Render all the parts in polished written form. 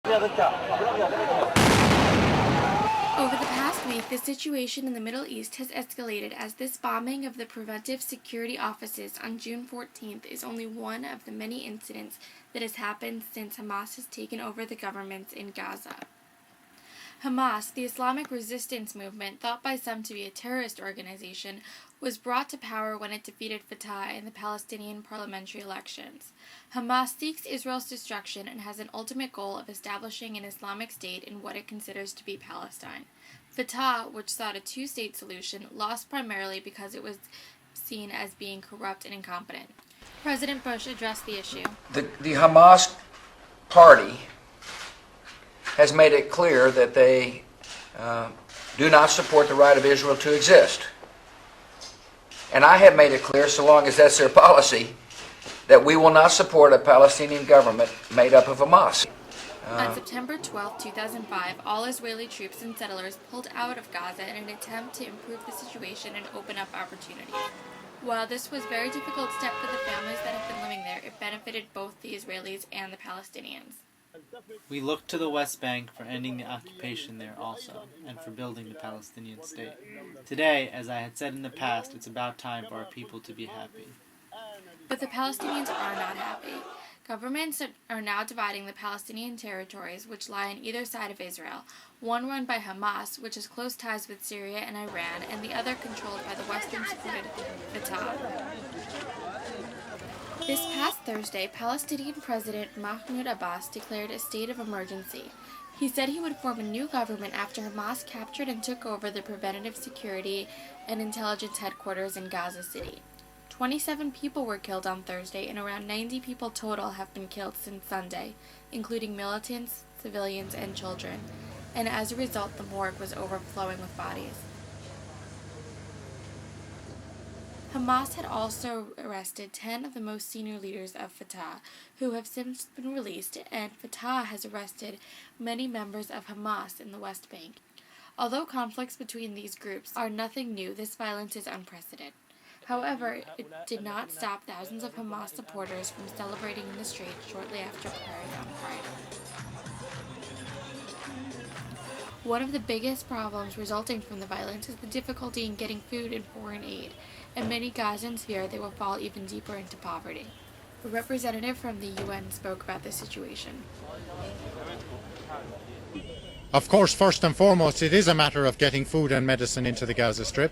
Over the past week, the situation in the Middle East has escalated as this bombing of the preventive security offices on June 14th is only one of the many incidents that has happened since Hamas has taken over the governments in Gaza. Hamas, the Islamic resistance movement, thought by some to be a terrorist organization, was brought to power when it defeated Fatah in the Palestinian parliamentary elections. Hamas seeks Israel's destruction and has an ultimate goal of establishing an Islamic state in what it considers to be Palestine. Fatah, which sought a two-state solution, lost primarily because it was seen as being corrupt and incompetent. President Bush addressed the issue. The Hamas party has made it clear that they do not support the right of Israel to exist. And I have made it clear, so long as that's their policy, that we will not support a Palestinian government made up of Hamas. On September 12, 2005, all Israeli troops and settlers pulled out of Gaza in an attempt to improve the situation and open up opportunities. While this was a very difficult step for the families that have been living there, it benefited both the Israelis and the Palestinians. We look to the West Bank for ending the occupation there also, and for building the Palestinian state. Today, as I had said in the past, it's about time for our people to be happy. But the Palestinians are not happy. Governments are now dividing the Palestinian territories, which lie on either side of Israel, one run by Hamas, which has close ties with Syria and Iran, and the other controlled by the Western-supported Fatah. This past Thursday, Palestinian President Mahmoud Abbas declared a state of emergency. He said he would form a new government after Hamas captured and took over the preventative security and intelligence headquarters in Gaza City. 27 people were killed on Thursday, and around 90 people total have been killed since Sunday, including militants, civilians, and children, and as a result, the morgue was overflowing with bodies. Hamas had also arrested 10 of the most senior leaders of Fatah, who have since been released, and Fatah has arrested many members of Hamas in the West Bank. Although conflicts between these groups are nothing new, this violence is unprecedented. However, it did not stop thousands of Hamas supporters from celebrating in the streets shortly after prayers on Friday. One of the biggest problems resulting from the violence is the difficulty in getting food and foreign aid, and many Gazans fear they will fall even deeper into poverty. A representative from the UN spoke about the situation. Of course, first and foremost, it is a matter of getting food and medicine into the Gaza Strip,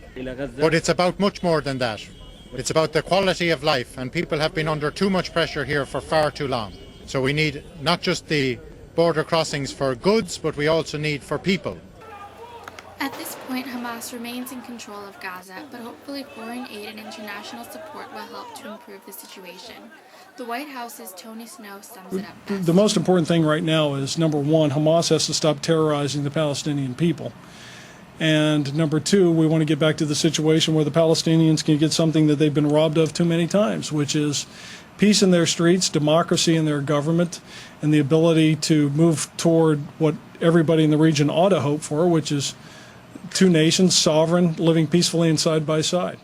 but it's about much more than that. It's about the quality of life, and people have been under too much pressure here for far too long. So we need not just the border crossings for goods, but we also need for people. At this point, Hamas remains in control of Gaza, but hopefully foreign aid and international support will help to improve the situation. The White House's Tony Snow sums it up best. The most important thing right now is, number one, Hamas has to stop terrorizing the Palestinian people. And number two, we want to get back to the situation where the Palestinians can get something that they've been robbed of too many times, which is peace in their streets, democracy in their government, and the ability to move toward what everybody in the region ought to hope for, which is two nations, sovereign, living peacefully and side by side.